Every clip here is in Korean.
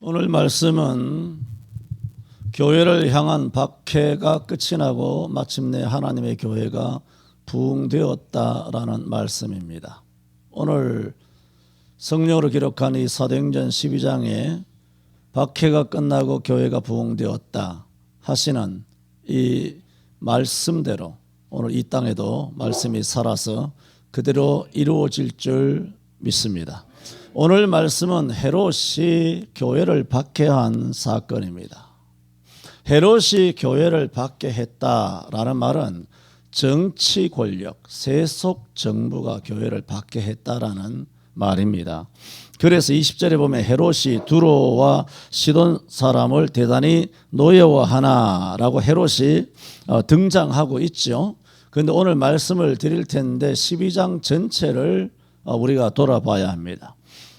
오늘 말씀은 교회를 향한 박해가 끝이 나고 마침내 하나님의 교회가 부흥되었다라는 말씀입니다. 오늘 성령으로 기록한 이 사도행전 12장에 박해가 끝나고 교회가 부흥되었다 하시는 이 말씀대로 오늘 이 땅에도 말씀이 살아서 그대로 이루어질 줄 믿습니다. 오늘 말씀은 헤롯이 교회를 박해한 사건입니다. 헤롯이 교회를 박해했다라는 말은 정치 권력, 세속 정부가 교회를 박해했다라는 말입니다. 그래서 20절에 보면 헤롯이 두로와 시돈 사람을 대단히 노여워하나라고 헤롯이 등장하고 있죠. 그런데 오늘 말씀을 드릴 텐데 12장 전체를 우리가 돌아봐야 합니다.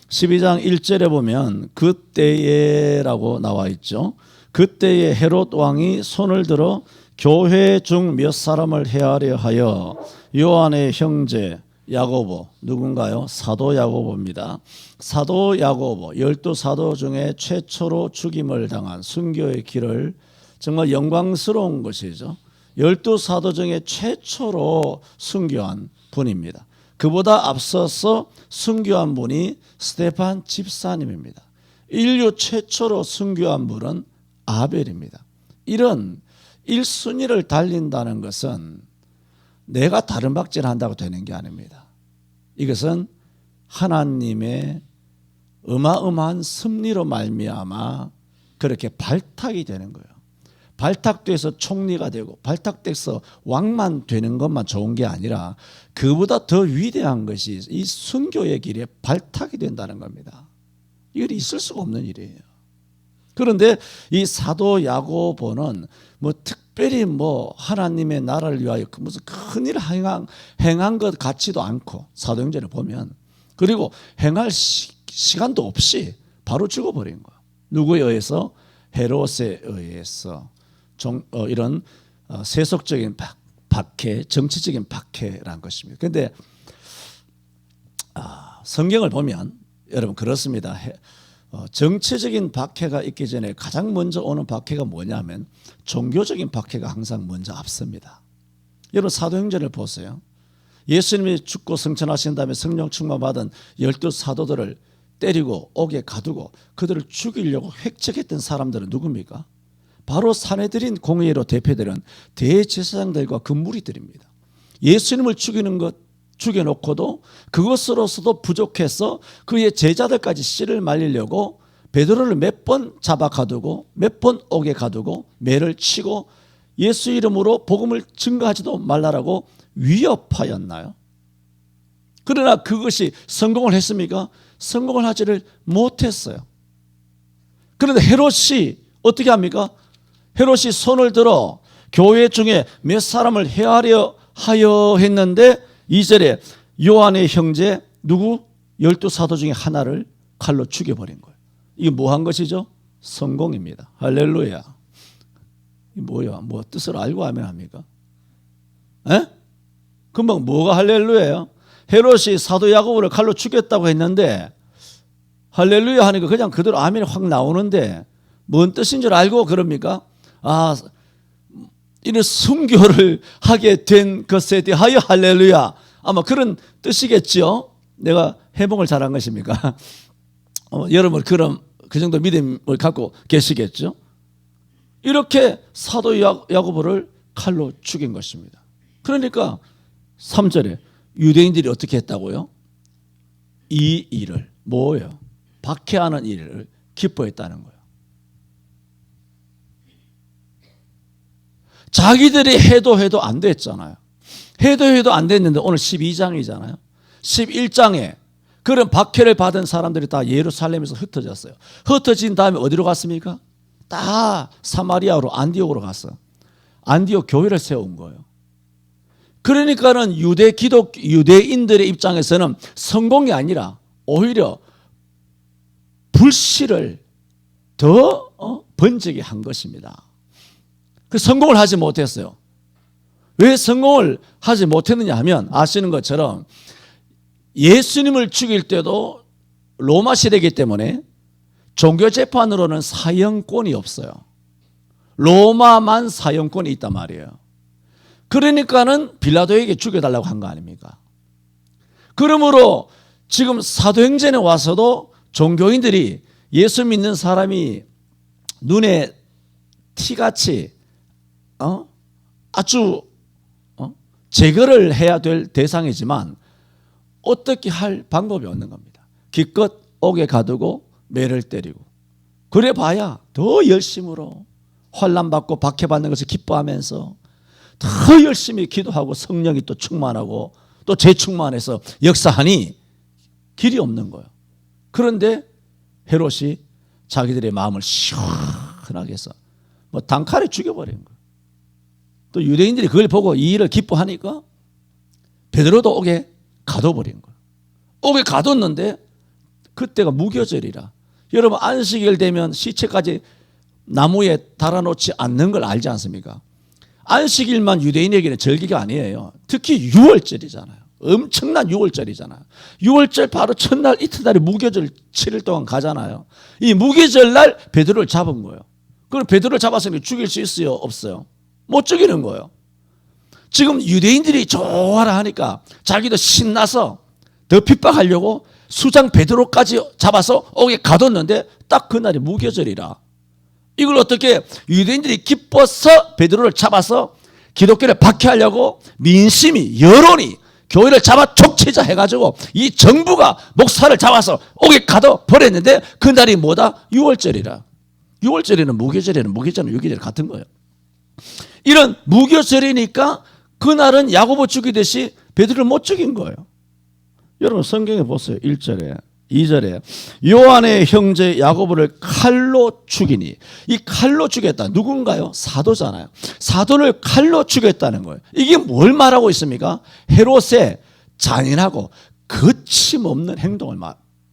12장 1절에 보면 그때에라고 나와 있죠. 그때에 헤롯 왕이 손을 들어 교회 중 몇 사람을 해하려 하여 요한의 형제 야고보, 누군가요? 사도 야고보입니다. 사도 야고보, 12사도 중에 최초로 죽임을 당한 순교의 길을 정말 영광스러운 것이죠. 12사도 중에 최초로 순교한 분입니다. 그보다 앞서서 순교한 분이 스데반 집사님입니다. 인류 최초로 순교한 분은 아벨입니다. 이런 1순위를 달린다는 것은 내가 다른 박질을 한다고 되는 게 아닙니다. 이것은 하나님의 어마어마한 섭리로 말미암아 그렇게 발탁이 되는 거예요. 발탁돼서 총리가 되고 발탁돼서 왕만 되는 것만 좋은 게 아니라 그보다 더 위대한 것이 이 순교의 길에 발탁이 된다는 겁니다. 이건 있을 수가 없는 일이에요. 그런데 이 사도 야고보는 특별히 하나님의 나라를 위하여 무슨 큰일 행한 것 같지도 않고 사도행전을 보면, 그리고 행할 시간도 없이 바로 죽어버린 거예요. 누구에 의해서? 헤롯에 의해서. 이런 세속적인 박해, 정치적인 박해라는 것입니다. 그런데 성경을 보면 여러분 그렇습니다. 정치적인 박해가 있기 전에 가장 먼저 오는 박해가 뭐냐면 종교적인 박해가 항상 먼저 앞섭니다. 여러분 사도행전을 보세요. 예수님이 죽고 승천하신 다음에 성령 충만 받은 12사도들을 때리고 옥에 가두고 그들을 죽이려고 획책했던 사람들은 누굽니까? 바로 산헤드린 공회로 대표되는 대제사장들과 그 무리들입니다. 예수님을 죽이는 것 죽여놓고도 그것으로서도 부족해서 그의 제자들까지 씨를 말리려고 베드로를 몇 번 잡아 가두고 몇 번 옥에 가두고 매를 치고 예수 이름으로 복음을 증거하지도 말라라고 위협하였나요? 그러나 그것이 성공을 했습니까? 성공을 하지를 못했어요. 그런데 헤롯이 어떻게 합니까? 헤롯이 손을 들어 교회 중에 몇 사람을 해하려 하여 했는데 2절에 요한의 형제 누구? 12사도 중에 하나를 칼로 죽여버린 거예요. 이게 뭐 한 것이죠? 성공입니다. 할렐루야. 이게 뭐야? 뜻을 알고 하면 합니까? 에? 금방 뭐가 할렐루야예요? 헤롯이 사도 야고보를 칼로 죽였다고 했는데 할렐루야 하니까 그냥 그대로 아멘이 확 나오는데 뭔 뜻인 줄 알고 그럽니까? 이런 순교를 하게 된 것에 대하여 할렐루야. 아마 그런 뜻이겠죠. 내가 해몽을 잘한 것입니까? 여러분 그 정도 믿음을 갖고 계시겠죠. 이렇게 사도 야고보를 칼로 죽인 것입니다. 그러니까 3절에 유대인들이 어떻게 했다고요? 이 일을 뭐예요? 박해하는 일을 기뻐했다는 거예요. 자기들이 해도 안 됐잖아요. 해도 안 됐는데 오늘 12장이잖아요. 11장에 그런 박해를 받은 사람들이 다 예루살렘에서 흩어졌어요. 흩어진 다음에 어디로 갔습니까? 다 사마리아로 안디옥으로 갔어요. 안디옥 교회를 세운 거예요. 그러니까는 유대인들의 입장에서는 성공이 아니라 오히려 불씨를 더 번지게 한 것입니다. 그 성공을 하지 못했어요. 왜 성공을 하지 못했느냐 하면 아시는 것처럼 예수님을 죽일 때도 로마 시대이기 때문에 종교재판으로는 사형권이 없어요. 로마만 사형권이 있단 말이에요. 그러니까는 빌라도에게 죽여달라고 한 거 아닙니까? 그러므로 지금 사도행전에 와서도 종교인들이 예수 믿는 사람이 눈에 티같이 아주 제거를 해야 될 대상이지만 어떻게 할 방법이 없는 겁니다. 기껏 옥에 가두고 매를 때리고 그래 봐야 더 열심으로 환난받고 박해받는 것을 기뻐하면서 더 열심히 기도하고 성령이 또 충만하고 또 재충만해서 역사하니 길이 없는 거예요. 그런데 헤롯이 자기들의 마음을 시원하게 해서 뭐 단칼에 죽여버린 거예요. 또 유대인들이 그걸 보고 이 일을 기뻐하니까 베드로도 옥에 가둬버린 거예요. 옥에 가뒀는데 그때가 무교절이라 여러분 안식일 되면 시체까지 나무에 달아놓지 않는 걸 알지 않습니까? 안식일만 유대인에게는 절기가 아니에요. 특히 6월절이잖아요. 엄청난 6월절이잖아요. 6월절 바로 첫날 이튿날에 무교절 7일 동안 가잖아요. 이 무교절 날 베드로를 잡은 거예요. 그럼 베드로를 잡았으니 죽일 수 있어요? 없어요? 못 죽이는 거예요. 지금 유대인들이 좋아라 하니까 자기도 신나서 더 핍박하려고 수장 베드로까지 잡아서 옥에 가뒀는데 딱 그날이 무교절이라 이걸 어떻게 유대인들이 기뻐서 베드로를 잡아서 기독교를 박해하려고 민심이 여론이 교회를 잡아 촉치자 해가지고 이 정부가 목사를 잡아서 옥에 가둬 버렸는데 그날이 뭐다? 6월절이라. 6월절에는 무교절에는 무교절은 6월절 같은 거예요. 이런 무교절이니까 그날은 야고보 죽이듯이 베드로를 못 죽인 거예요. 여러분 성경에 보세요. 1절에 2절에 요한의 형제 야고보를 칼로 죽이니 이 칼로 죽였다. 누군가요? 사도잖아요. 사도를 칼로 죽였다는 거예요. 이게 뭘 말하고 있습니까? 헤롯의 잔인하고 거침없는 행동을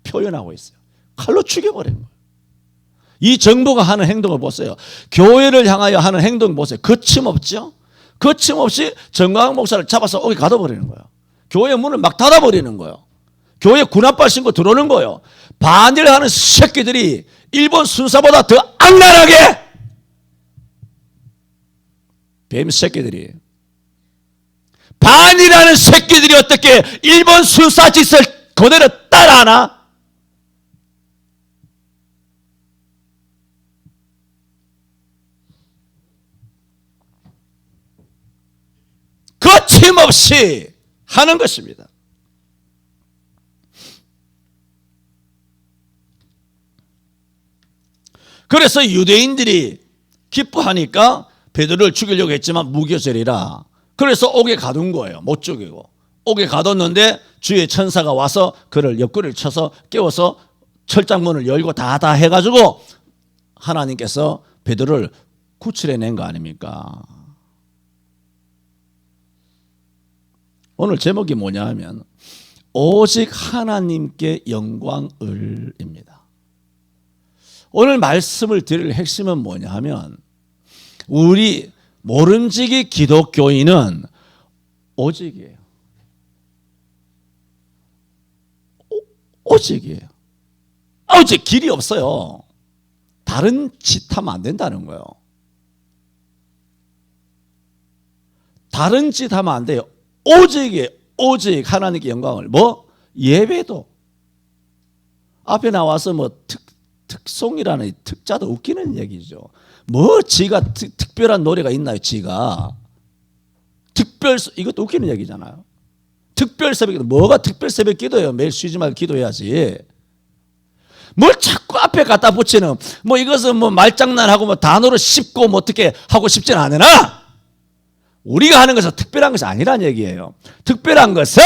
표현하고 있어요. 칼로 죽여버린 거예요. 이 정부가 하는 행동을 보세요. 교회를 향하여 하는 행동 보세요. 거침없죠? 거침없이 정광 목사를 잡아서 옥에 가둬버리는 거예요. 교회 문을 막 닫아버리는 거예요. 교회 군합발 신고 들어오는 거예요. 반일을 하는 새끼들이 일본 순사보다 더 악랄하게 뱀 새끼들이 반일하는 새끼들이 어떻게 일본 순사 짓을 그대로 따라하나? 거침없이 하는 것입니다. 그래서 유대인들이 기뻐하니까 베드로를 죽이려고 했지만 무교절이라 그래서 옥에 가둔 거예요. 못 죽이고 옥에 가뒀는데 주의 천사가 와서 그를 옆구리를 쳐서 깨워서 철장문을 열고 다 해가지고 하나님께서 베드로를 구출해낸 거 아닙니까? 오늘 제목이 뭐냐 하면 오직 하나님께 영광을입니다. 오늘 말씀을 드릴 핵심은 뭐냐 하면 우리 모름지기 기독교인은 오직이에요. 오직이에요. 오직 길이 없어요. 다른 짓 하면 안 된다는 거예요. 다른 짓 하면 안 돼요. 오직이에요. 오직 하나님께 영광을. 뭐? 예배도. 앞에 나와서 뭐 특송이라는 특자도 웃기는 얘기죠. 뭐 지가 특별한 노래가 있나요? 지가 이것도 웃기는 얘기잖아요. 특별 새벽 뭐가 특별 새벽 기도예요? 매일 쉬지 말고 기도해야지. 뭘 자꾸 앞에 갖다 붙이는 뭐 이것은 뭐 말장난하고 뭐 단어로 씹고 뭐 어떻게 하고 싶진 않으나 우리가 하는 것은 특별한 것이 아니란 얘기예요. 특별한 것은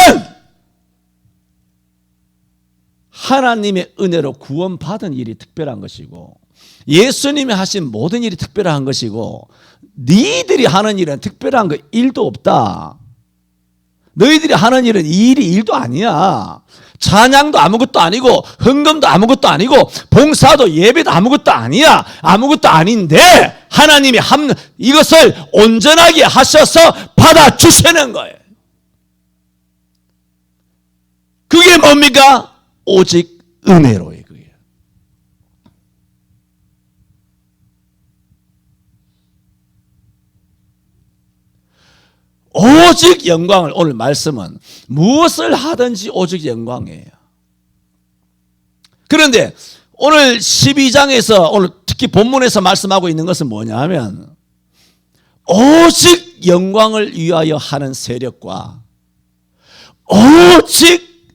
하나님의 은혜로 구원받은 일이 특별한 것이고 예수님이 하신 모든 일이 특별한 것이고 너희들이 하는 일은 특별한 거 1도 없다. 너희들이 하는 일은 이 일이 1도 아니야. 찬양도 아무것도 아니고 헌금도 아무것도 아니고 봉사도 예배도 아무것도 아니야. 아무것도 아닌데 하나님이 이것을 온전하게 하셔서 받아주시는 거예요. 그게 뭡니까? 오직 은혜로의 그게. 오직 영광을, 오늘 말씀은 무엇을 하든지 오직 영광이에요. 그런데 오늘 12장에서 오늘 특히 본문에서 말씀하고 있는 것은 뭐냐 하면 오직 영광을 위하여 하는 세력과 오직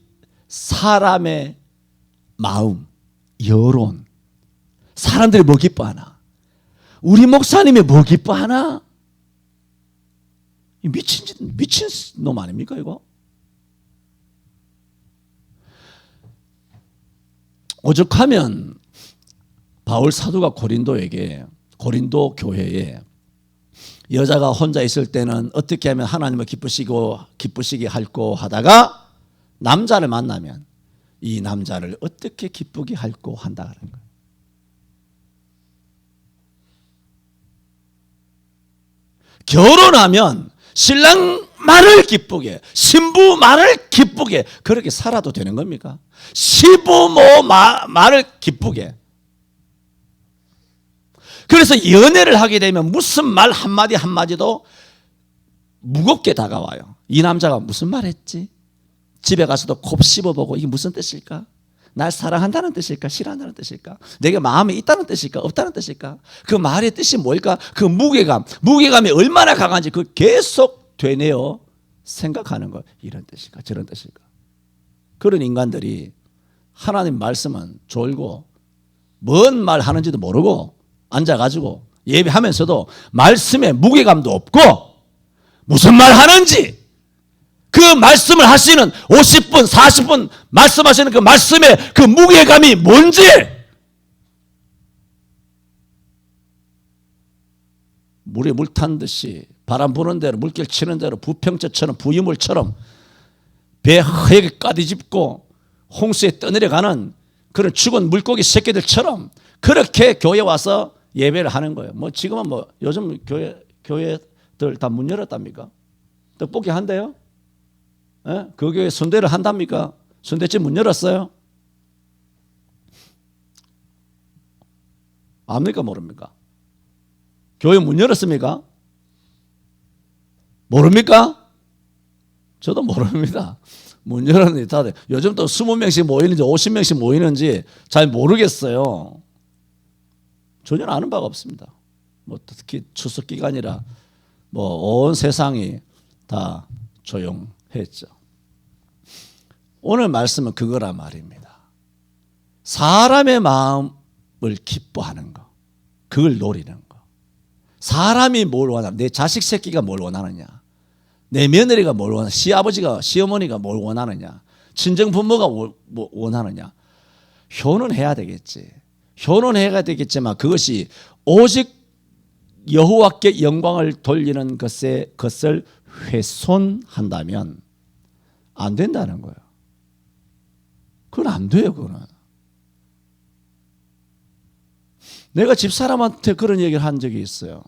사람의 마음, 여론, 사람들이 뭐 기뻐하나? 우리 목사님이 뭐 기뻐하나? 미친 놈 아닙니까 이거? 오죽하면 바울 사도가 고린도 교회에 여자가 혼자 있을 때는 어떻게 하면 하나님을 기쁘시게 할고 하다가 남자를 만나면 이 남자를 어떻게 기쁘게 할고 한다는 거예요. 결혼하면 신랑 말을 기쁘게, 신부 말을 기쁘게 그렇게 살아도 되는 겁니까? 시부모 말을 기쁘게. 그래서 연애를 하게 되면 무슨 말 한마디 한마디도 무겁게 다가와요. 이 남자가 무슨 말 했지? 집에 가서도 곱 씹어보고 이게 무슨 뜻일까? 날 사랑한다는 뜻일까? 싫어한다는 뜻일까? 내게 마음이 있다는 뜻일까? 없다는 뜻일까? 그 말의 뜻이 뭘까? 그 무게감이 얼마나 강한지 그 계속 되뇌어 생각하는 거. 이런 뜻일까? 저런 뜻일까? 그런 인간들이 하나님 말씀은 졸고 뭔 말 하는지도 모르고 앉아가지고 예배하면서도 말씀에 무게감도 없고 무슨 말 하는지 그 말씀을 하시는 50분, 40분 말씀하시는 그 말씀의 그 무게감이 뭔지 물에 물 탄 듯이 바람 부는 대로 물결 치는 대로 부평제처럼 부유물처럼 배 허옇게 까디집고 홍수에 떠내려가는 그런 죽은 물고기 새끼들처럼 그렇게 교회 와서 예배를 하는 거예요. 뭐 지금은 뭐 요즘 교회들 다 문 열었답니까? 떡볶이 한대요? 예? 그 교회 순대를 한답니까? 순대집 문 열었어요? 압니까 모릅니까? 교회 문 열었습니까? 모릅니까? 저도 모릅니다. 문 열었는지 다들 요즘 또 20명씩 모이는지 50명씩 모이는지 잘 모르겠어요. 전혀 아는 바가 없습니다. 뭐 특히 추석 기간이라 뭐 온 세상이 다 조용했죠. 오늘 말씀은 그거란 말입니다. 사람의 마음을 기뻐하는 거, 그걸 노리는 거. 사람이 뭘 원하냐? 내 자식 새끼가 뭘 원하느냐? 내 며느리가 뭘 원하느냐? 시아버지가 시어머니가 뭘 원하느냐? 친정 부모가 뭘 원하느냐? 효는해야 되겠지. 효는해야 되겠지만 그것이 오직 여호와께 영광을 돌리는 것을 훼손한다면 안 된다는 거예요. 그건 안 돼요. 그거는. 내가 집사람한테 그런 얘기를 한 적이 있어요.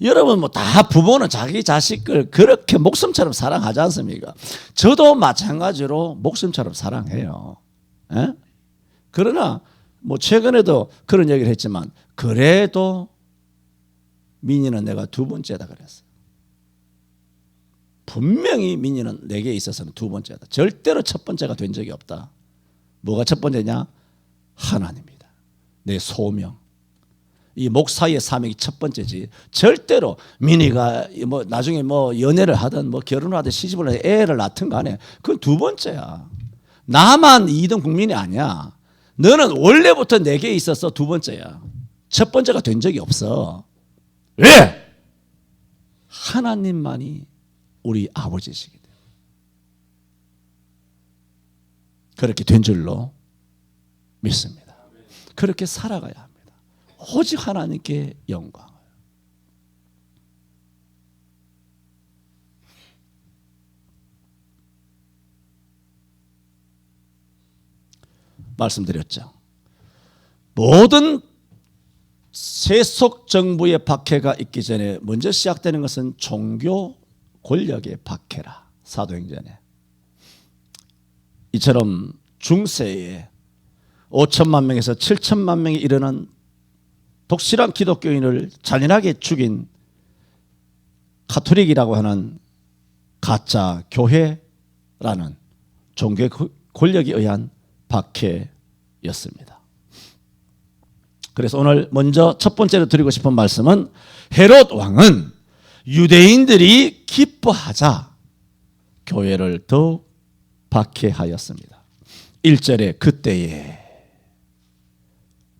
여러분 뭐 다 부모는 자기 자식을 그렇게 목숨처럼 사랑하지 않습니까? 저도 마찬가지로 목숨처럼 사랑해요. 에? 그러나 뭐 최근에도 그런 얘기를 했지만 그래도 민희는 내가 두 번째다 그랬어요. 분명히 민희는 내게 있어서는 두 번째다. 절대로 첫 번째가 된 적이 없다. 뭐가 첫 번째냐? 하나님이다. 내 소명. 이 목사의 사명이 첫 번째지. 절대로 민희가 뭐 나중에 뭐 연애를 하든 뭐 결혼을 하든 시집을 하든 애를 낳든 간에 그건 두 번째야. 나만 2등 국민이 아니야. 너는 원래부터 내게 있어서 두 번째야. 첫 번째가 된 적이 없어. 왜? 하나님만이 우리 아버지시기 때문에. 그렇게 된 줄로 믿습니다. 그렇게 살아가야 합니다. 오직 하나님께 영광을. 말씀드렸죠. 모든 세속 정부의 박해가 있기 전에 먼저 시작되는 것은 종교 권력의 박해라. 사도행전에. 이처럼 중세에 5천만 명에서 7천만 명이 이르는 독실한 기독교인을 잔인하게 죽인 카톨릭이라고 하는 가짜 교회라는 종교 권력에 의한 박해였습니다. 그래서 오늘 먼저 첫 번째로 드리고 싶은 말씀은 헤롯 왕은 유대인들이 기뻐하자 교회를 더욱 박해하였습니다. 1절에 그때에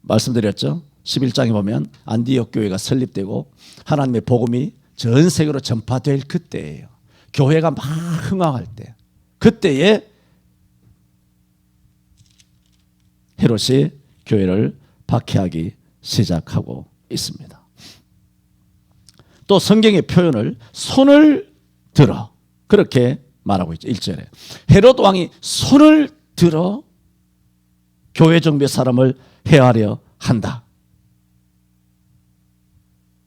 말씀드렸죠. 11장에 보면 안디옥 교회가 설립되고 하나님의 복음이 전 세계로 전파될 그때예요. 교회가 막 흥황할 때, 그때에 헤롯이 교회를 박해하기 시작하고 있습니다. 또 성경의 표현을 손을 들어 그렇게 말하고 있죠. 1절에 헤롯 왕이 손을 들어 교회 정비의 사람을 해하려 한다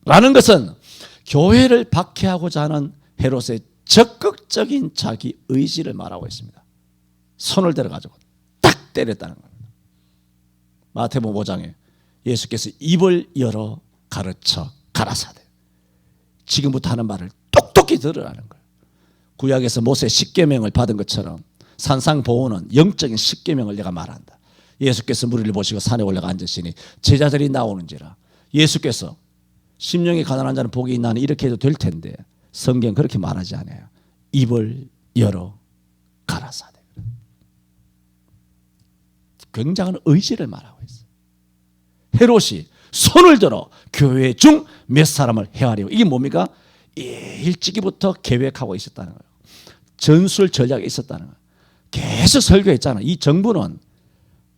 라는 것은 교회를 박해하고자 하는 헤롯의 적극적인 자기 의지를 말하고 있습니다. 손을 들어가지고 딱 때렸다는 겁니다. 마태복음 5장에 예수께서 입을 열어 가르쳐 가라사대 지금부터 하는 말을 똑똑히 들으라는 거예요. 구약에서 모세 십계명을 받은 것처럼 산상보호는 영적인 십계명을 내가 말한다. 예수께서 무리를 보시고 산에 올라가 앉으시니 제자들이 나오는지라. 예수께서 심령이 가난한 자는 복이 있나니 이렇게 해도 될 텐데 성경 그렇게 말하지 않아요. 입을 열어 가라사대. 굉장한 의지를 말하고 있어요. 헤롯이 손을 들어 교회 중 몇 사람을 해하려고. 이게 뭡니까? 일찍이부터 계획하고 있었다는 거예요. 전술 전략이 있었다는 거예요. 계속 설교했잖아요. 이 정부는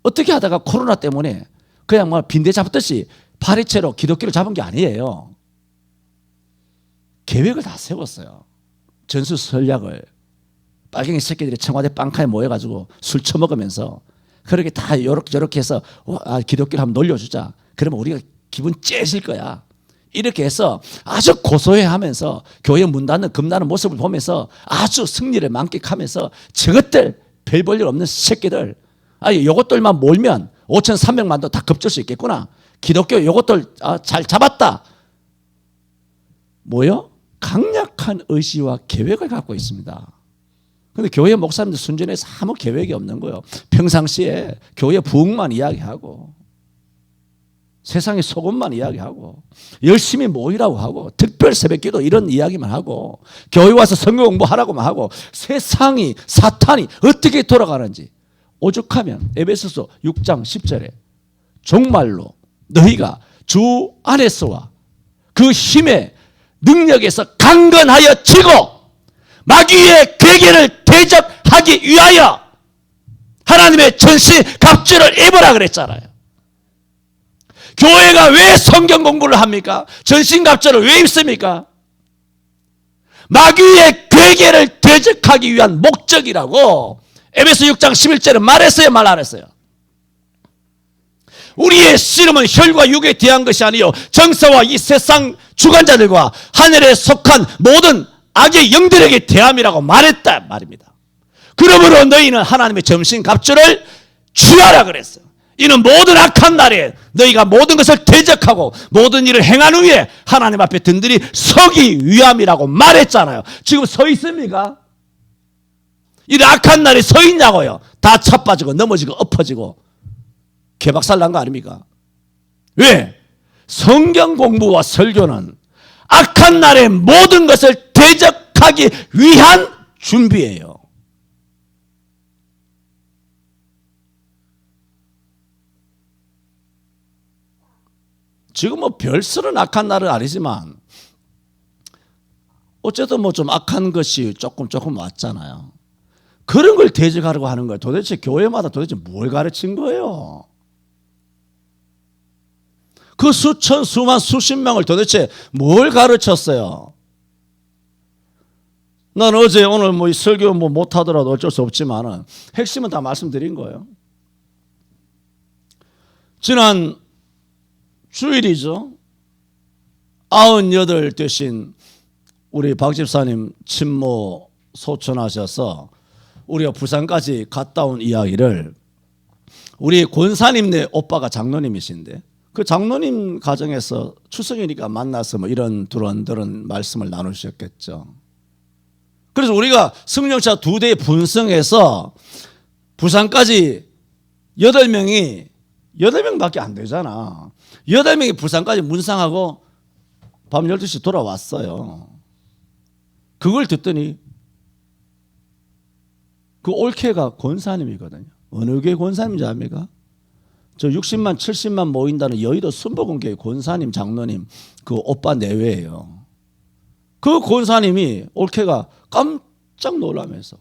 어떻게 하다가 코로나 때문에 그냥 뭐 빈대 잡듯이 파리채로 기독교를 잡은 게 아니에요. 계획을 다 세웠어요. 전술 전략을. 빨갱이 새끼들이 청와대 빵카에 모여가지고 술 처먹으면서 그렇게 다 요렇게 해서 기독교를 한번 놀려주자. 그러면 우리가 기분 째질 거야. 이렇게 해서 아주 고소해하면서 교회 문 닫는 금나는 모습을 보면서 아주 승리를 만끽하면서 저것들 별 볼 일 없는 새끼들, 요것들만 몰면 5,300만도 다 겁줄 수 있겠구나. 기독교 요것들 잘 잡았다. 뭐요? 강력한 의지와 계획을 갖고 있습니다. 근데 교회 목사님들 순전해서 아무 계획이 없는 거예요. 평상시에 교회 부흥만 이야기하고 세상의 속음만 이야기하고 열심히 모이라고 하고 특별 새벽기도 이런 이야기만 하고 교회 와서 성경 공부하라고만 하고 세상이 사탄이 어떻게 돌아가는지 오죽하면 에베소서 6장 10절에 정말로 너희가 주 안에서와 그 힘의 능력에서 강건하여 지고 마귀의 괴계를 대적하기 위하여 하나님의 전신 갑주를 입으라 그랬잖아요. 교회가 왜 성경 공부를 합니까? 전신 갑주를 왜 입습니까? 마귀의 괴계를 대적하기 위한 목적이라고 에베소 6장 11절에 말했어요, 말 안 했어요? 우리의 씨름은 혈과 육에 대한 것이 아니요 정사와 이 세상 주관자들과 하늘에 속한 모든 악의 영들에게 대함이라고 말했다 말입니다. 그러므로 너희는 하나님의 전신 갑주를 취하라 그랬어요. 이는 모든 악한 날에 너희가 모든 것을 대적하고 모든 일을 행한 후에 하나님 앞에 든든히 서기 위함이라고 말했잖아요. 지금 서 있습니까? 이 악한 날에 서 있냐고요. 다 차빠지고 넘어지고 엎어지고 개박살 난 거 아닙니까? 왜? 성경 공부와 설교는 악한 날에 모든 것을 대적하기 위한 준비예요. 지금 뭐 별스런 악한 날은 아니지만 어쨌든 뭐 좀 악한 것이 조금 왔잖아요. 그런 걸 대적하려고 하는 거예요. 도대체 교회마다 도대체 뭘 가르친 거예요? 그 수천, 수만, 수십 명을 도대체 뭘 가르쳤어요? 난 어제 오늘 뭐 설교 뭐 못하더라도 어쩔 수 없지만은 핵심은 다 말씀드린 거예요. 지난 주일이죠. 98 되신 우리 박 집사님 친모 소천하셔서 우리가 부산까지 갔다 온 이야기를 우리 권사님네 오빠가 장로님이신데 그 장로님 가정에서 추석이니까 만나서 뭐 이런 두런두런 말씀을 나누셨겠죠. 그래서 우리가 승용차 2대 분성해서 부산까지 8명밖에 안 되잖아. 8명이 부산까지 문상하고 밤 12시 돌아왔어요. 그걸 듣더니 그 올케가 권사님이거든요. 어느 교회 권사님인지 압니까? 저 60만 70만 모인다는 여의도 순복음교회 권사님 장로님 그 오빠 내외예요. 그 권사님이 올케가 깜짝 놀라면서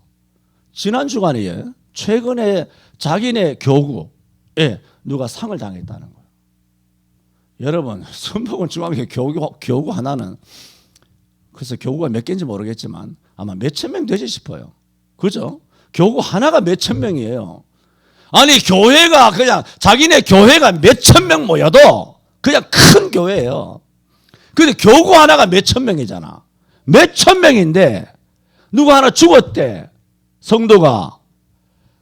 지난 주간에 최근에 자기네 교구에 누가 상을 당했다는 거예요. 여러분 순복음 중앙교회 교구 하나는 그래서 교구가 몇 개인지 모르겠지만 아마 몇천 명 되지 싶어요. 그죠? 교구 하나가 몇천 명이에요. 아니 교회가 그냥 자기네 교회가 몇천 명 모여도 그냥 큰 교회예요. 근데 교구 하나가 몇천 명이잖아. 몇천 명인데 누구 하나 죽었대. 성도가.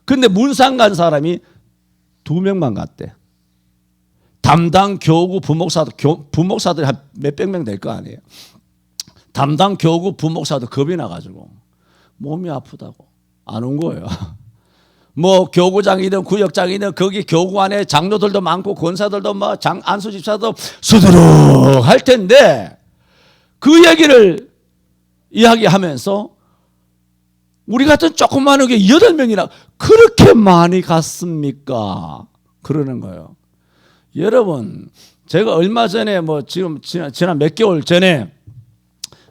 근데 문상 간 사람이 2명만 갔대. 담당 교구 부목사들이 한 몇백 명 될 거 아니에요. 담당 교구 부목사도 겁이 나가지고 몸이 아프다고 안 온 거예요. 뭐 교구장이든 구역장이든 거기 교구 안에 장로들도 많고 권사들도 뭐 안수 집사도 수두룩 할 텐데 그 얘기를 이야기하면서 우리 같은 조그마한 게 8명이나 그렇게 많이 갔습니까? 그러는 거예요. 여러분 제가 얼마 전에 뭐 지난 몇 개월 전에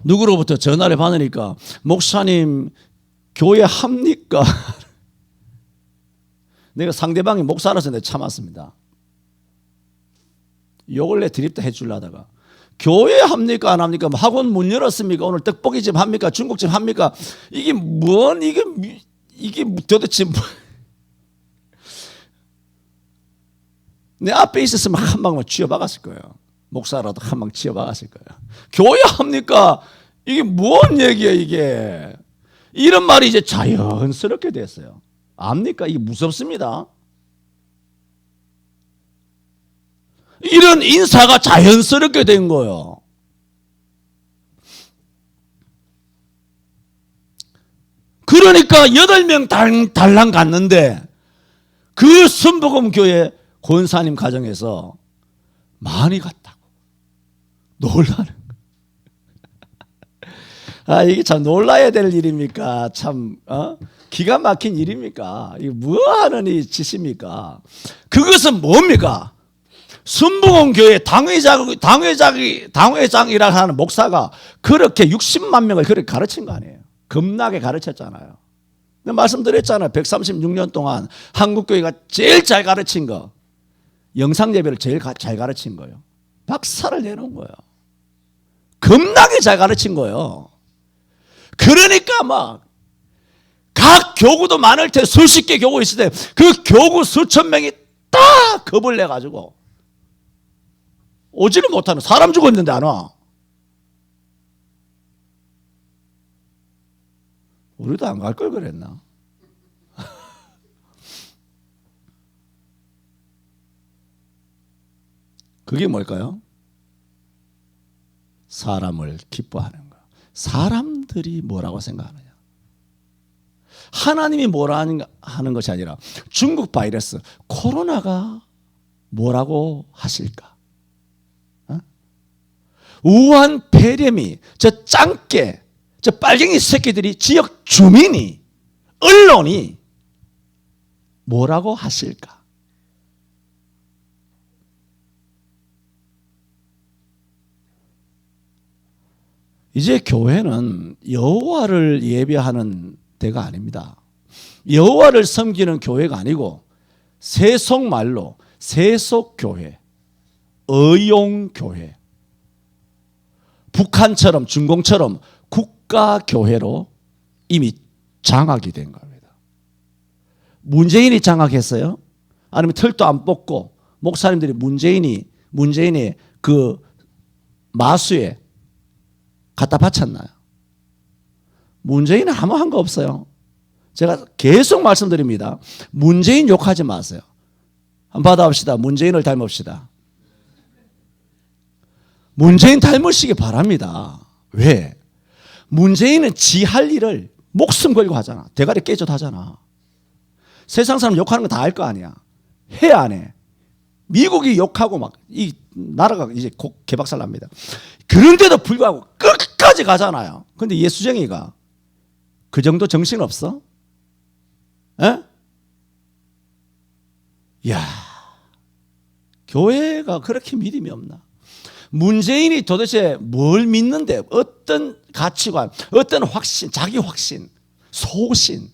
누구로부터 전화를 받으니까 목사님 교회 합니까? 내가 상대방이 목사라서 내가 참았습니다. 욕을 내 드립다 해주려다가 교회 합니까 안 합니까? 학원 문 열었습니까? 오늘 떡볶이집 합니까? 중국집 합니까? 이게 도대체 내 앞에 있었으면 한 방만 쥐어박았을 거예요. 목사라도 한 방 쥐어박았을 거예요. 교회 합니까? 이게 뭔 얘기야 이게. 이런 말이 이제 자연스럽게 됐어요. 압니까? 이게 무섭습니다. 이런 인사가 자연스럽게 된 거예요. 그러니까 8명 달랑 갔는데 그 순복음교회 권사님 가정에서 많이 갔다고 놀라는 아, 이게 참 놀라야 될 일입니까? 참, 기가 막힌 일입니까? 이게 뭐 하는 이 짓입니까? 그것은 뭡니까? 순복음교회 당회장이라 하는 목사가 그렇게 60만 명을 그렇게 가르친 거 아니에요? 겁나게 가르쳤잖아요. 내가 말씀드렸잖아요. 136년 동안 한국교회가 제일 잘 가르친 거. 영상예배를 제일 잘 가르친 거예요. 박사를 내놓은 거예요. 겁나게 잘 가르친 거예요. 그러니까 막 각 교구도 많을 때 수십 개 교구 있을 때 그 교구 수천 명이 다 겁을 내가지고 오지를 못하는 사람 죽었는데 안 와. 우리도 안 갈 걸 그랬나? 그게 뭘까요? 사람을 기뻐하는 거. 사람들이 뭐라고 생각하느냐. 하나님이 뭐라 하는 것이 아니라 중국 바이러스 코로나가 뭐라고 하실까? 우한 폐렴이 저 짱깨 저 빨갱이 새끼들이 지역 주민이 언론이 뭐라고 하실까? 이제 교회는 여호와를 예배하는 데가 아닙니다. 여호와를 섬기는 교회가 아니고 세속말로 세속교회, 의용교회, 북한처럼 중공처럼 국가교회로 이미 장악이 된 겁니다. 문재인이 장악했어요? 아니면 털도 안 뽑고 목사님들이 문재인의 그 마수에 갖다 바쳤나요? 문재인은 아무 한 거 없어요. 제가 계속 말씀드립니다. 문재인 욕하지 마세요. 한번 받아봅시다. 문재인을 닮읍시다. 문재인 닮으시기 바랍니다. 왜? 문재인은 지 할 일을 목숨 걸고 하잖아. 대가리 깨져도 하잖아. 세상 사람 욕하는 거 다 알 거 아니야. 해 안 해? 미국이 욕하고 막 이 나라가 이제 곧 개박살 납니다. 그런데도 불구하고 끝까지 가잖아요. 근데 예수쟁이가 그 정도 정신 없어? 에? 이야, 교회가 그렇게 믿음이 없나? 문재인이 도대체 뭘 믿는데, 어떤 가치관, 어떤 확신, 자기 확신, 소신,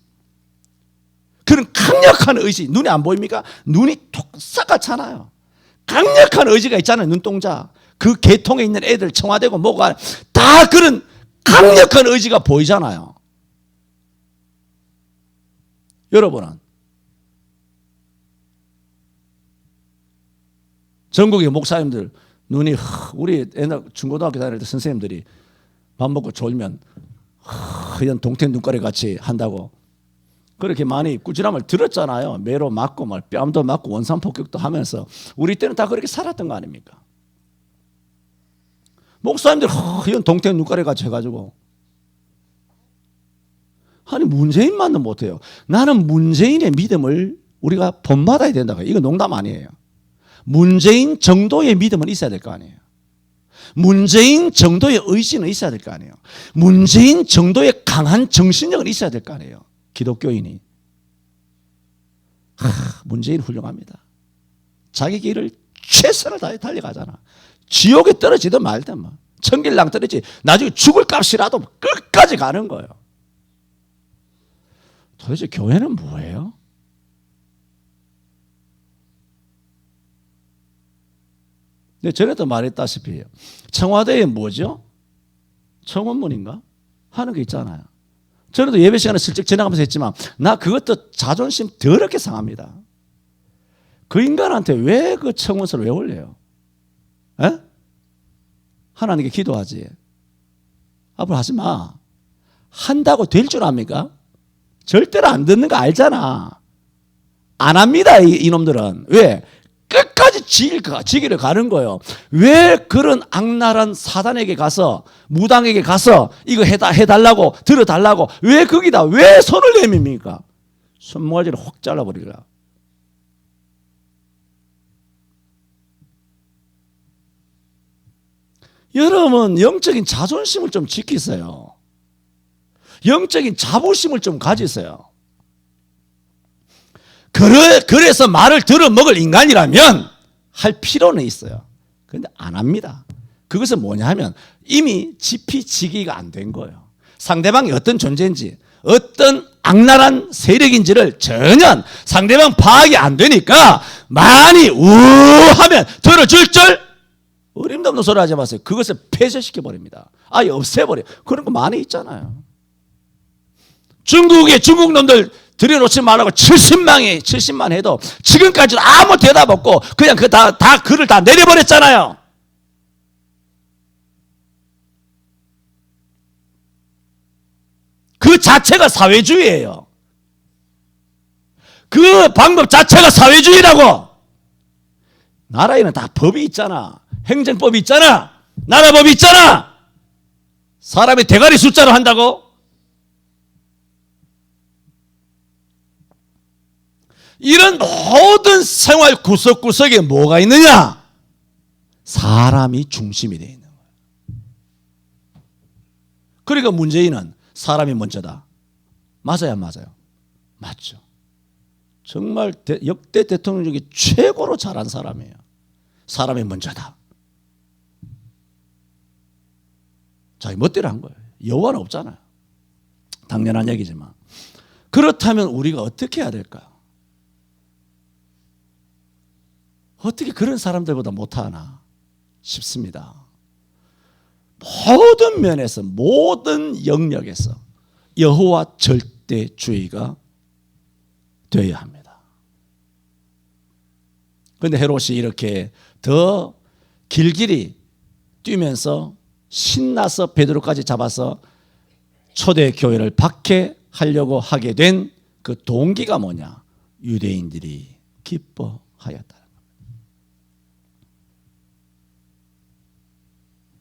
그런 강력한 의지, 눈에 안 보입니까? 눈이 톡싹같잖아요. 강력한 의지가 있잖아요. 눈동자. 그 계통에 있는 애들 청와대고 뭐가 다 그런 강력한 의지가 보이잖아요. 여러분은 전국의 목사님들 눈이 우리 옛날 중고등학교 다닐 때 선생님들이 밥 먹고 졸면 하얀 동태 눈가리 같이 한다고 그렇게 많이 꾸지람을 들었잖아요. 매로 맞고 말 뺨도 맞고 원산 폭격도 하면서 우리 때는 다 그렇게 살았던 거 아닙니까? 목사님들 하얀 동태 눈가리 같이 해가지고 아니 문재인만은 못해요. 나는 문재인의 믿음을 우리가 본받아야 된다고. 이거 농담 아니에요. 문재인 정도의 믿음은 있어야 될 거 아니에요. 문재인 정도의 의지는 있어야 될 거 아니에요. 문재인 정도의 강한 정신력은 있어야 될 거 아니에요. 기독교인이. 문재인 훌륭합니다. 자기 길을 최선을 다해 달려가잖아. 지옥에 떨어지든 말든 뭐. 천길랑 떨어지 나중에 죽을 값이라도 끝까지 가는 거예요. 도대체 교회는 뭐예요? 근데 전에도 말했다시피 청와대에 뭐죠? 청원문인가? 하는 게 있잖아요. 전에도 예배 시간에 슬쩍 지나가면서 했지만 나 그것도 자존심 더럽게 상합니다. 그 인간한테 왜 그 청원서를 왜 올려요? 에? 하나님께 기도하지. 앞으로 하지 마. 한다고 될 줄 압니까? 절대로 안 듣는 거 알잖아. 안 합니다, 이놈들은. 왜? 끝까지 지기를 가는 거예요. 왜 그런 악랄한 사단에게 가서, 무당에게 가서 이거 해달라고, 들어달라고, 왜 거기다, 왜 손을 내밉니까? 손모가지를 확 잘라버리라. 여러분, 영적인 자존심을 좀 지키세요. 영적인 자부심을 좀 가지세요. 그래서 말을 들어먹을 인간이라면 할 필요는 있어요. 그런데 안 합니다. 그것은 뭐냐 하면 이미 지피지기가 안 된 거예요. 상대방이 어떤 존재인지, 어떤 악랄한 세력인지를 전혀 상대방 파악이 안 되니까 많이 우하면 들어줄 줄 어림도 없는 소리 하지 마세요. 그것을 폐쇄시켜버립니다. 아예 없애버려요. 그런 거 많이 있잖아요. 중국 놈들 들여놓지 말라고 70만 해도 지금까지도 아무 대답 없고 그냥 다 글을 다 내려버렸잖아요. 그 자체가 사회주의예요. 그 방법 자체가 사회주의라고. 나라에는 다 법이 있잖아. 행정법이 있잖아. 나라법이 있잖아. 사람의 대가리 숫자로 한다고? 이런 모든 생활 구석구석에 뭐가 있느냐? 사람이 중심이 되어 있는 거예요. 그러니까 문재인은 사람이 먼저다. 맞아요, 안 맞아요? 맞죠. 정말 역대 대통령 중에 최고로 잘한 사람이에요. 사람이 먼저다. 자기 멋대로 한 거예요. 여호와는 없잖아요. 당연한 얘기지만. 그렇다면 우리가 어떻게 해야 될까요? 어떻게 그런 사람들보다 못하나 싶습니다. 모든 면에서, 모든 영역에서 여호와 절대주의가 되어야 합니다. 그런데 헤롯이 이렇게 더 길길이 뛰면서 신나서 베드로까지 잡아서 초대교회를 박해하려고 하게 된 그 동기가 뭐냐? 유대인들이 기뻐하였다.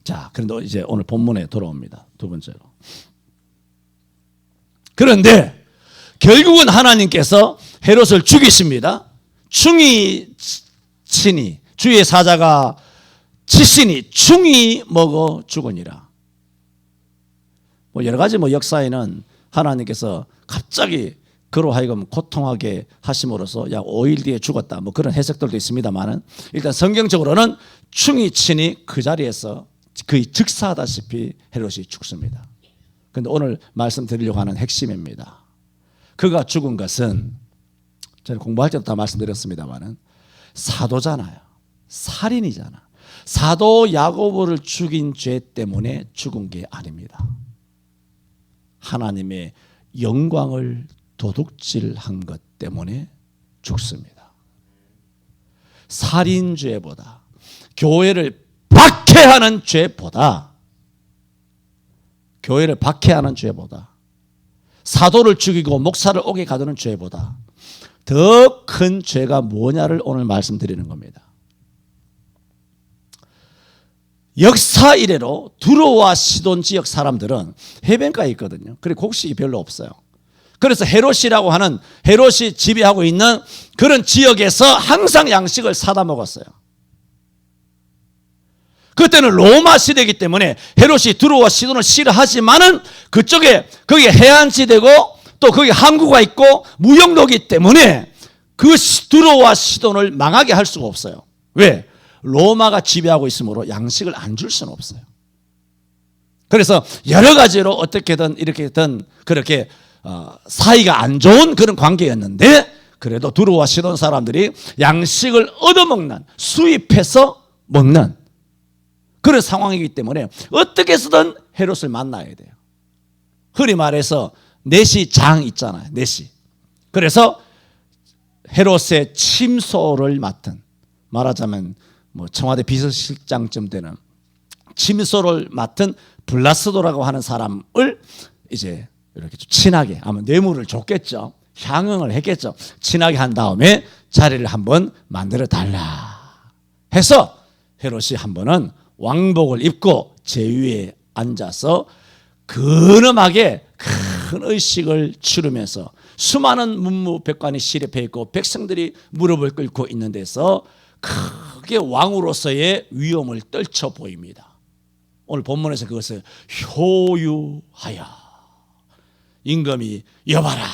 자, 그런데 이제 오늘 본문에 돌아옵니다. 두 번째로. 그런데 결국은 하나님께서 헤롯을 죽이십니다. 충이 치니 주의 사자가 치시니 충이 먹어 죽으니라. 뭐 여러 가지 역사에는 하나님께서 갑자기 그로 하여금 고통하게 하심으로써 약 5일 뒤에 죽었다. 그런 해석들도 있습니다만은 일단 성경적으로는 충이 치니 그 자리에서 거의 즉사하다시피 헤롯이 죽습니다. 그런데 오늘 말씀드리려고 하는 핵심입니다. 그가 죽은 것은 저는 공부할 때도 다 말씀드렸습니다만은 사도잖아요. 살인이잖아. 사도 야고보를 죽인 죄 때문에 죽은 게 아닙니다. 하나님의 영광을 도둑질한 것 때문에 죽습니다. 살인죄보다 교회를 박해하는 죄보다 사도를 죽이고 목사를 옥에 가두는 죄보다 더 큰 죄가 뭐냐를 오늘 말씀드리는 겁니다. 역사 이래로 두로와 시돈 지역 사람들은 해변가에 있거든요. 그리고 곡식이 별로 없어요. 그래서 헤롯이라고 하는 헤롯이 지배하고 있는 그런 지역에서 항상 양식을 사다 먹었어요. 그때는 로마 시대이기 때문에 헤롯이 두로와 시돈을 싫어하지만은 그쪽에 거기 해안지대고 또 거기 항구가 있고 무역로이기 때문에 그 두로와 시돈을 망하게 할 수가 없어요. 왜? 로마가 지배하고 있으므로 양식을 안 줄 수는 없어요. 그래서 여러 가지로 어떻게든 이렇게든 그렇게 사이가 안 좋은 그런 관계였는데 그래도 두로와 시돈 사람들이 양식을 얻어먹는 수입해서 먹는 그런 상황이기 때문에 어떻게 해서든 헤롯을 만나야 돼요. 흔히 말해서 넷이 장 있잖아요. 넷이. 그래서 헤롯의 침소를 맡은 말하자면 청와대 비서실장쯤 되는 침소를 맡은 블라스도라고 하는 사람을 이제 이렇게 좀 친하게 아마 뇌물을 줬겠죠. 향응을 했겠죠. 친하게 한 다음에 자리를 한번 만들어 달라 해서 헤롯이 한 번은 왕복을 입고 제위에 앉아서 근엄하게 큰 의식을 치르면서 수많은 문무백관이 시립해 있고 백성들이 무릎을 꿇고 있는 데서 크게 왕으로서의 위엄을 떨쳐 보입니다. 오늘 본문에서 그것을 효유하여 임금이 여봐라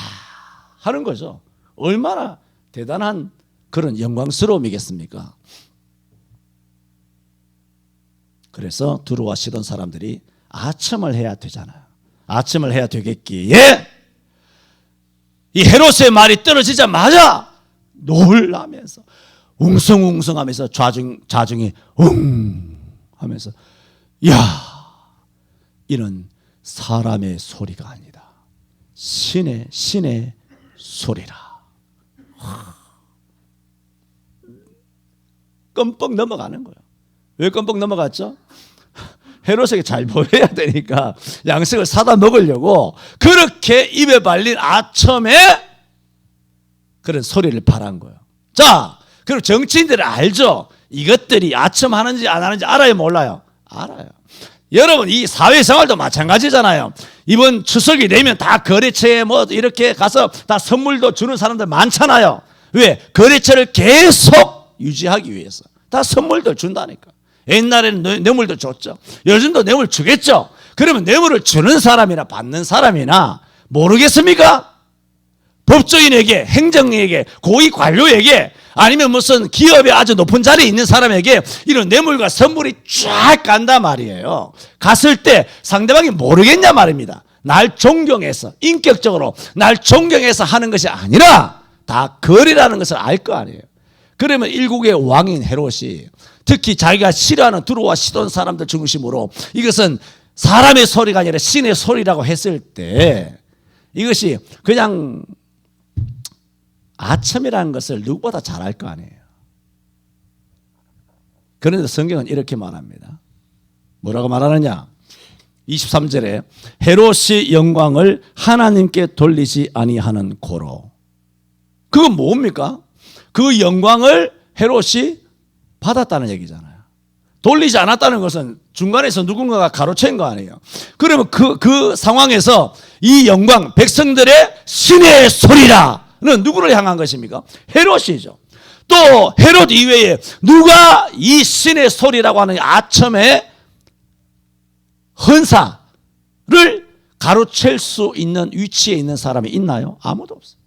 하는 거죠. 얼마나 대단한 그런 영광스러움이겠습니까? 그래서 두로와 시돈 사람들이 아첨을 해야 되잖아요. 아첨을 해야 되겠기에 이 헤롯의 말이 떨어지자마자 놀라면서 웅성웅성하면서 자중이 하면서 야 이는 사람의 소리가 아니다. 신의 소리라. 껌뻑 넘어가는 거예요. 왜 껌뻑 넘어갔죠? 헤롯에게 잘 보여야 되니까 양식을 사다 먹으려고 그렇게 입에 발린 아첨에 그런 소리를 발한 거예요. 자, 그리고 정치인들은 알죠? 이것들이 아첨하는지 안 하는지 알아요, 몰라요? 알아요. 여러분, 이 사회생활도 마찬가지잖아요. 이번 추석이 되면 다 거래처에 이렇게 가서 다 선물도 주는 사람들 많잖아요. 왜? 거래처를 계속 유지하기 위해서. 다 선물도 준다니까. 옛날에는 뇌물도 줬죠. 요즘도 뇌물 주겠죠. 그러면 뇌물을 주는 사람이나 받는 사람이나 모르겠습니까? 법조인에게, 행정에게, 고위 관료에게 아니면 무슨 기업의 아주 높은 자리에 있는 사람에게 이런 뇌물과 선물이 쫙 간단 말이에요. 갔을 때 상대방이 모르겠냐 말입니다. 날 존경해서 인격적으로 날 존경해서 하는 것이 아니라 다 거래라는 것을 알 거 아니에요. 그러면 일국의 왕인 헤롯이 특히 자기가 싫어하는 두로와 시돈 사람들 중심으로 이것은 사람의 소리가 아니라 신의 소리라고 했을 때 이것이 그냥 아첨이라는 것을 누구보다 잘 알 거 아니에요. 그런데 성경은 이렇게 말합니다. 뭐라고 말하느냐? 23절에 헤롯이 영광을 하나님께 돌리지 아니하는 고로. 그건 뭡니까? 그 영광을 헤롯이 받았다는 얘기잖아요. 돌리지 않았다는 것은 중간에서 누군가가 가로챈 거 아니에요. 그러면 그 상황에서 이 영광, 백성들의 신의 소리라는 누구를 향한 것입니까? 헤롯이죠. 또 헤롯 이외에 누가 이 신의 소리라고 하는 아첨의 헌사를 가로챌 수 있는 위치에 있는 사람이 있나요? 아무도 없어요.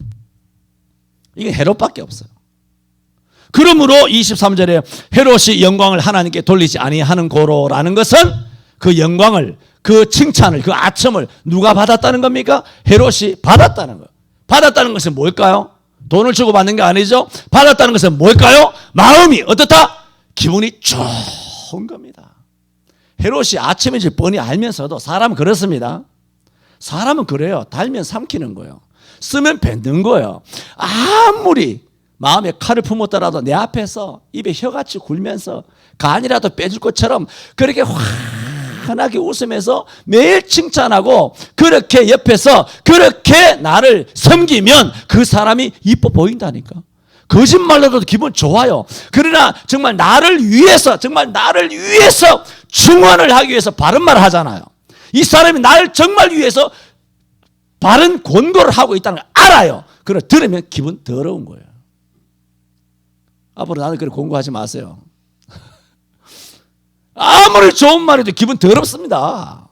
이게 헤롯밖에 없어요. 그러므로 23절에 헤롯이 영광을 하나님께 돌리지 아니하는 고로라는 것은 그 영광을, 그 칭찬을, 그 아첨을 누가 받았다는 겁니까? 헤롯이 받았다는 거예요. 받았다는 것은 뭘까요? 돈을 주고 받는 게 아니죠. 받았다는 것은 뭘까요? 마음이 어떻다? 기분이 좋은 겁니다. 헤롯이 아첨인지 뻔히 알면서도 사람은 그렇습니다. 사람은 그래요. 달면 삼키는 거예요. 쓰면 뱉는 거예요. 아무리 마음에 칼을 품었더라도 내 앞에서 입에 혀같이 굴면서 간이라도 빼줄 것처럼 그렇게 환하게 웃으면서 매일 칭찬하고 그렇게 옆에서 그렇게 나를 섬기면 그 사람이 이뻐 보인다니까. 거짓말로도 기분 좋아요. 그러나 정말 나를 위해서 충원을 하기 위해서 바른 말을 하잖아요. 이 사람이 나를 정말 위해서 바른 권고를 하고 있다는 걸 알아요. 그걸 들으면 기분 더러운 거예요. 앞으로 나는 그렇게 공부하지 마세요. 아무리 좋은 말해도 기분 더럽습니다.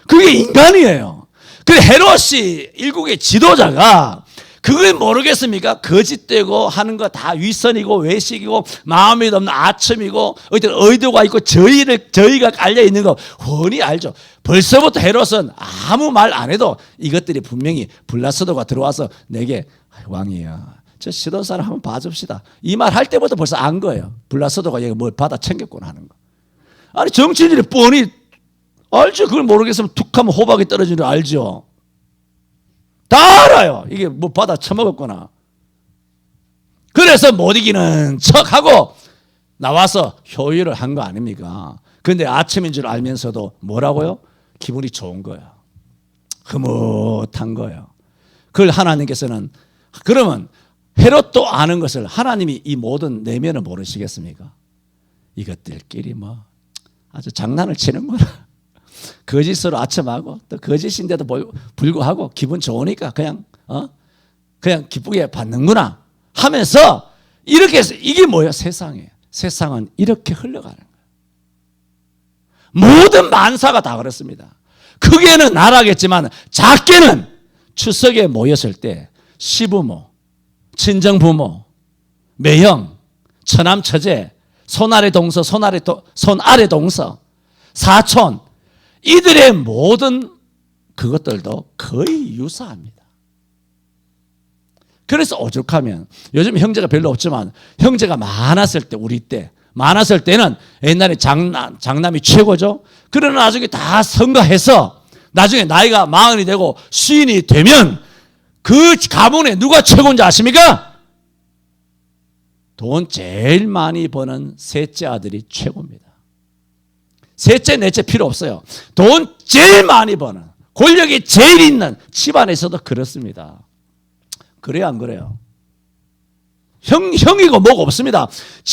그게 인간이에요. 그래 헤롯이 일국의 지도자가 그걸 모르겠습니까? 거짓되고 하는 거 다 위선이고 외식이고 마음이 없는 아첨이고 어떤 의도가 있고 저희가 깔려 있는 거 훤히 알죠. 벌써부터 헤롯은 아무 말 안 해도 이것들이 분명히 블라스도가 들어와서 내게 왕이야. 저 시돈사를 한번 봐줍시다. 이 말 할 때부터 벌써 안 거예요. 블라스도가 얘가 뭘 받아 챙겼구나 하는 거. 아니 정치인들이 뻔히 알죠. 그걸 모르겠으면 툭 하면 호박이 떨어지는 거 알죠. 다 알아요. 이게 뭐 받아 처먹었구나. 그래서 못 이기는 척하고 나와서 효율을 한 거 아닙니까? 그런데 아침인 줄 알면서도 뭐라고요? 기분이 좋은 거예요. 흐뭇한 거예요. 그걸 하나님께서는 그러면 헤롯도 아는 것을 하나님이 이 모든 내면을 모르시겠습니까? 이것들끼리 뭐 아주 장난을 치는구나. 거짓으로 아첨하고 또 거짓인데도 불구하고 기분 좋으니까 그냥 기쁘게 받는구나 하면서 이렇게 해서 이게 뭐예요? 세상이에요. 세상은 이렇게 흘러가는 거예요. 모든 만사가 다 그렇습니다. 크게는 나라겠지만 작게는 추석에 모였을 때 시부모, 친정부모, 매형, 처남 처제, 손아래 동서, 손아래 동서, 사촌 이들의 모든 그것들도 거의 유사합니다. 그래서 오죽하면 요즘 형제가 별로 없지만 형제가 많았을 때 우리 때 많았을 때는 옛날에 장남이 최고죠. 그러나 나중에 다 성가해서 나중에 나이가 40이 되고 50이 되면 그 가문에 누가 최고인지 아십니까? 돈 제일 많이 버는 셋째 아들이 최고입니다. 셋째, 넷째 필요 없어요. 돈 제일 많이 버는, 권력이 제일 있는 집안에서도 그렇습니다. 그래요, 안 그래요? 형이고 뭐고 없습니다.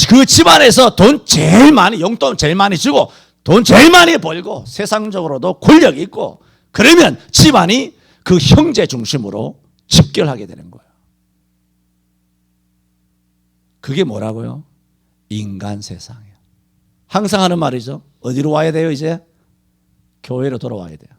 그 집안에서 돈 제일 많이, 용돈 제일 많이 주고, 돈 제일 많이 벌고, 세상적으로도 권력이 있고, 그러면 집안이 그 형제 중심으로 집결하게 되는 거예요. 그게 뭐라고요? 인간 세상이에요. 항상 하는 말이죠. 어디로 와야 돼요, 이제? 교회로 돌아와야 돼요.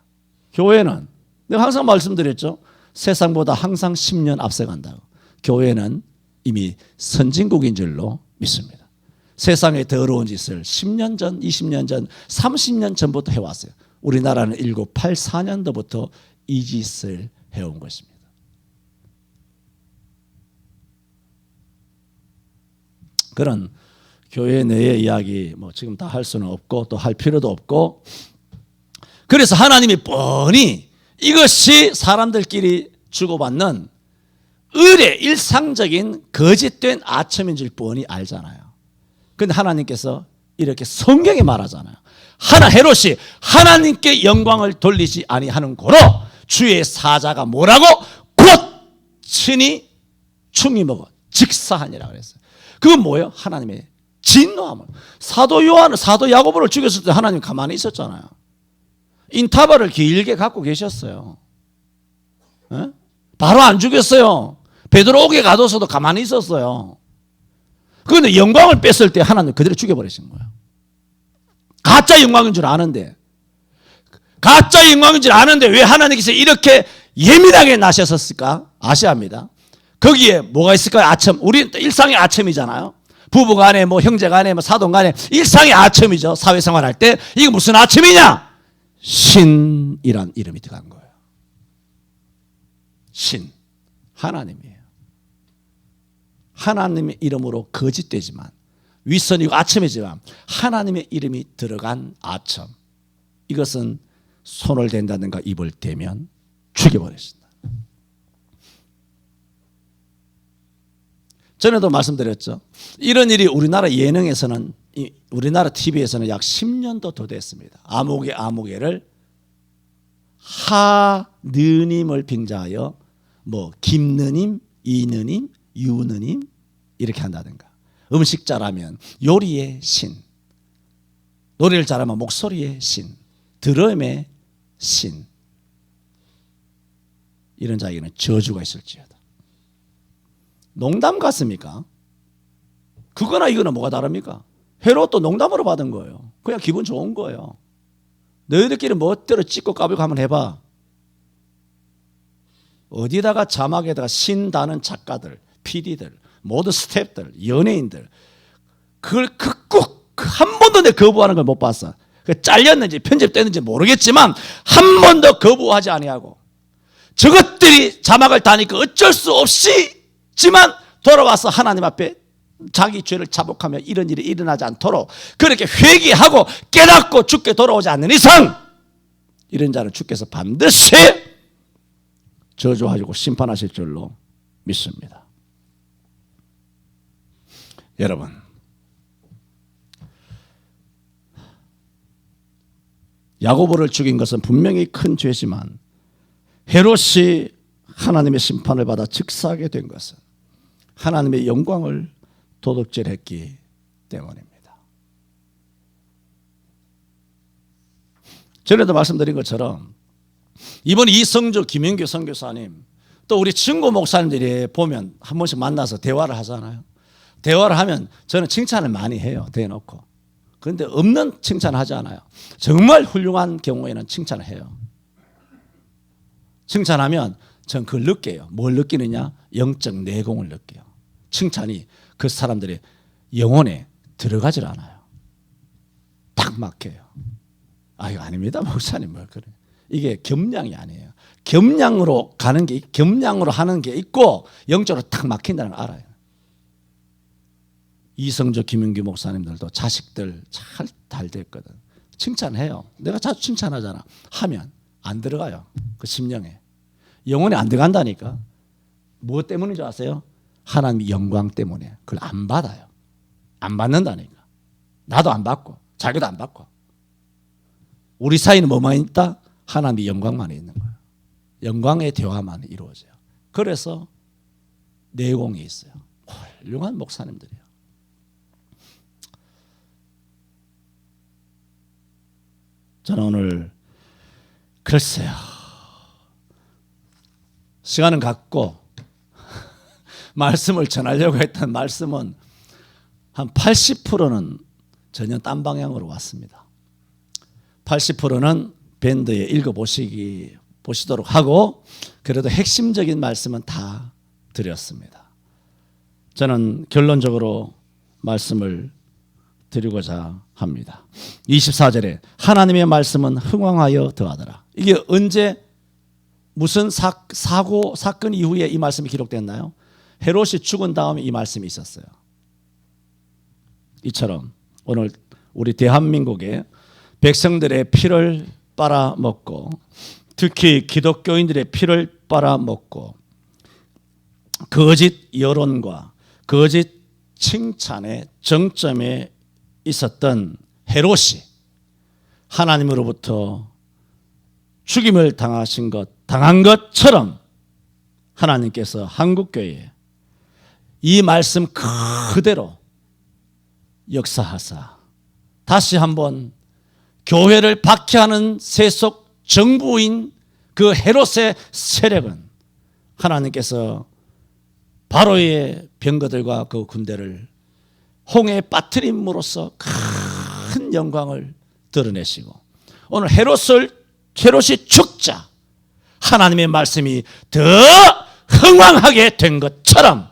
교회는, 내가 항상 말씀드렸죠. 세상보다 항상 10년 앞서간다고. 교회는 이미 선진국인 줄로 믿습니다. 세상의 더러운 짓을 10년 전, 20년 전, 30년 전부터 해왔어요. 우리나라는 1984년도부터 이 짓을 해온 것입니다. 그런 교회 내의 이야기 뭐 지금 다 할 수는 없고 또 할 필요도 없고, 그래서 하나님이 뻔히 이것이 사람들끼리 주고받는 의례 일상적인 거짓된 아첨인 줄 뻔히 알잖아요. 그런데 하나님께서 이렇게 성경에 말하잖아요. 헤롯이 하나님께 영광을 돌리지 아니하는 고로 주의 사자가 뭐라고? 곧 친히 충이 먹어 직사하니라 그랬어요. 그건 뭐예요? 하나님의 진노함을. 사도 야고보를 죽였을 때 하나님 가만히 있었잖아요. 인타발을 길게 갖고 계셨어요. 에? 바로 안 죽였어요. 베드로 옥에 가둬서도 가만히 있었어요. 그런데 영광을 뺐을 때 하나님 그대로 죽여버리신 거예요. 가짜 영광인 줄 아는데, 가짜 영광인 줄 아는데 왜 하나님께서 이렇게 예민하게 나셨을까? 아셔야 합니다. 거기에 뭐가 있을까요? 아첨. 우리 일상의 아첨이잖아요. 부부 간에 뭐 형제 간에 뭐 사돈 간에 일상의 아첨이죠. 사회생활 할 때. 이게 무슨 아첨이냐? 신이란 이름이 들어간 거예요. 신. 하나님이에요. 하나님의 이름으로 거짓되지만, 윗선이고 아첨이지만 하나님의 이름이 들어간 아첨. 이것은 손을 댄다든가 입을 대면 죽여버렸습니다. 전에도 말씀드렸죠. 이런 일이 우리나라 예능에서는, 우리나라 TV에서는 약 10년도 더 됐습니다. 아무개를 하느님을 빙자하여 뭐 김느님, 이느님, 유느님 이렇게 한다든가, 음식 잘하면 요리의 신, 노래를 잘하면 목소리의 신, 드럼의 신, 이런 자에게는 저주가 있을지어다. 농담 같습니까? 그거나 이거나 뭐가 다릅니까? 헤롯도 농담으로 받은 거예요. 그냥 기분 좋은 거예요. 너희들끼리 멋대로 찍고 까불고 한번 해봐. 어디다가 자막에다가 신 다는 작가들, PD들, 모든 스태프들, 연예인들, 그걸 꼭 한 번도 내 거부하는 걸 못 봤어. 잘렸는지 편집됐는지 모르겠지만 한 번도 거부하지 아니하고, 저것들이 자막을 다니까 어쩔 수 없이지만 돌아와서 하나님 앞에 자기 죄를 자복하며 이런 일이 일어나지 않도록 그렇게 회개하고 깨닫고 죽게 돌아오지 않는 이상 이런 자는 주께서 반드시 저주하시고 심판하실 줄로 믿습니다. 여러분, 야고보를 죽인 것은 분명히 큰 죄지만 헤롯이 하나님의 심판을 받아 즉사하게 된 것은 하나님의 영광을 도둑질했기 때문입니다. 전에도 말씀드린 것처럼 이번 이성주 김영규 선교사님, 또 우리 친구 목사님들이 보면 한 번씩 만나서 대화를 하잖아요. 대화를 하면 저는 칭찬을 많이 해요. 대놓고. 그런데 없는 칭찬을 하지 않아요. 정말 훌륭한 경우에는 칭찬을 해요. 칭찬하면 전 그걸 느껴요. 뭘 느끼느냐? 영적 내공을 느껴요. 칭찬이 그 사람들의 영혼에 들어가질 않아요. 딱 막혀요. 아, 이거 아닙니다, 목사님. 뭐 그래. 이게 겸양이 아니에요. 겸양으로 가는 게, 겸양으로 하는 게 있고 영적으로 딱 막힌다는 걸 알아요. 이성조, 김윤규 목사님들도 자식들 잘 됐거든. 칭찬해요. 내가 자주 칭찬하잖아. 하면 안 들어가요. 그 심령에. 영혼에 안 들어간다니까. 무엇 때문인 줄 아세요? 하나님의 영광 때문에. 그걸 안 받아요. 안 받는다니까. 나도 안 받고 자기도 안 받고. 우리 사이는 뭐만 있다? 하나님의 영광만 있는 거예요. 영광의 대화만 이루어져요. 그래서 내공이 있어요. 훌륭한 목사님들이에요. 저는 오늘 글쎄요, 시간은 갖고 말씀을 전하려고 했던 말씀은 한 80%는 전혀 딴 방향으로 왔습니다. 80%는 밴드에 읽어보시도록 하고, 그래도 핵심적인 말씀은 다 드렸습니다. 저는 결론적으로 말씀을 드리고자 합니다. 24절에 하나님의 말씀은 흥왕하여 더하더라. 이게 언제, 무슨 사건 이후에 이 말씀이 기록됐나요? 헤롯이 죽은 다음에 이 말씀이 있었어요. 이처럼 오늘 우리 대한민국의 백성들의 피를 빨아먹고, 특히 기독교인들의 피를 빨아먹고, 거짓 여론과 거짓 칭찬의 정점에 있었던 헤롯이 하나님으로부터 죽임을 당한 것처럼 하나님께서 한국교회에 이 말씀 그대로 역사하사 다시 한번 교회를 박해하는 세속 정부인 그 헤롯의 세력은 하나님께서 바로의 병거들과 그 군대를 홍해에 빠뜨림으로써 큰 영광을 드러내시고 오늘 헤롯이 죽자 하나님의 말씀이 더 흥왕하게 된 것처럼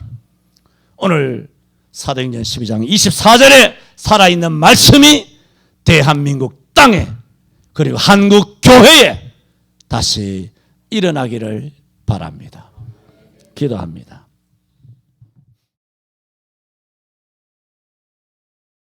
오늘 사도행전 12장 24절에 살아있는 말씀이 대한민국 땅에 그리고 한국 교회에 다시 일어나기를 바랍니다. 기도합니다.